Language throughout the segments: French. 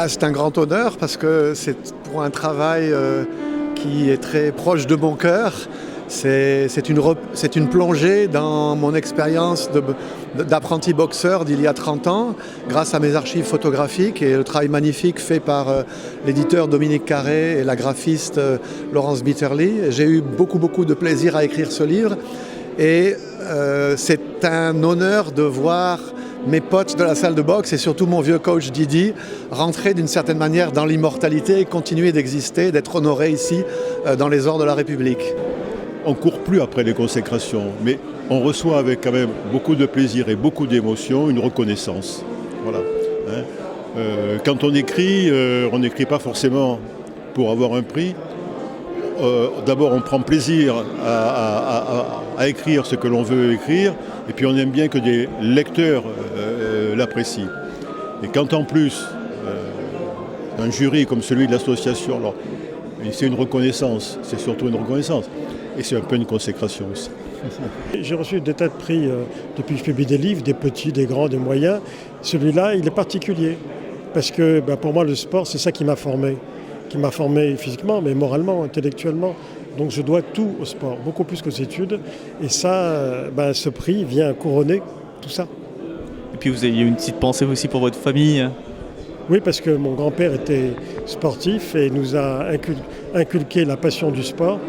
C'est un grand honneur parce que c'est pour un travail qui est très proche de mon cœur. C'est une plongée dans mon expérience d'apprenti boxeur d'il y a 30 ans, grâce à mes archives photographiques et le travail magnifique fait par l'éditeur Dominique Carré et la graphiste Laurence Bitterly. J'ai eu beaucoup de plaisir à écrire ce livre et c'est un honneur de voir mes potes de la salle de boxe et surtout mon vieux coach Didi rentrer d'une certaine manière dans l'immortalité et continuer d'exister, d'être honoré ici dans les ors de la République. On ne court plus après les consécrations, mais on reçoit avec quand même beaucoup de plaisir et beaucoup d'émotion une reconnaissance. Voilà. Quand on n'écrit pas forcément pour avoir un prix. D'abord, on prend plaisir à écrire ce que l'on veut écrire, et puis on aime bien que des lecteurs l'apprécient. Et quand en plus, un jury comme celui de l'association, alors, c'est une reconnaissance, c'est surtout une reconnaissance. Et c'est un peu une consécration aussi. J'ai reçu des tas de prix depuis que je publie des livres, des petits, des grands, des moyens. Celui-là, il est particulier. Parce que pour moi, le sport, c'est ça qui m'a formé. Qui m'a formé physiquement, mais moralement, intellectuellement. Donc je dois tout au sport, beaucoup plus qu'aux études. Et ça, ce prix vient couronner tout ça. Et puis vous avez une petite pensée aussi pour votre famille. Oui, parce que mon grand-père était sportif et nous a inculqué la passion du sport.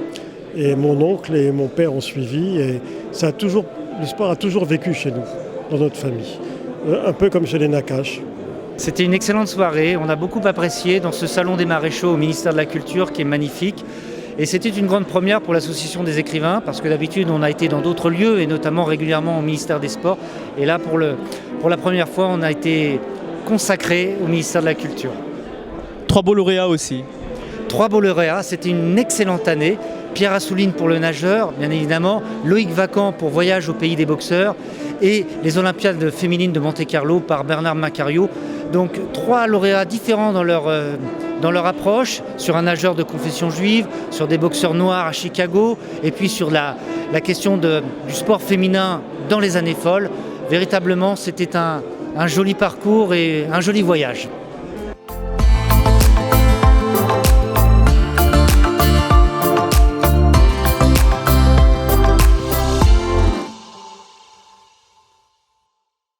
Et mon oncle et mon père ont suivi. Et le sport a toujours vécu chez nous, dans notre famille. Un peu comme chez les Nakache. C'était une excellente soirée. On a beaucoup apprécié dans ce salon des maréchaux au ministère de la Culture qui est magnifique. Et c'était une grande première pour l'association des écrivains parce que d'habitude on a été dans d'autres lieux et notamment régulièrement au ministère des Sports. Et là pour la première fois on a été consacré au ministère de la Culture. 3 beaux lauréats aussi. 3 beaux lauréats, c'était une excellente année. Pierre Assouline pour le nageur, bien évidemment, Loïc Vacan pour Voyage au pays des boxeurs et les Olympiades féminines de Monte-Carlo par Bernard Macario. Donc 3 lauréats différents dans leur approche, sur un nageur de confession juive, sur des boxeurs noirs à Chicago, et puis sur la question du sport féminin dans les années folles. Véritablement, c'était un joli parcours et un joli voyage.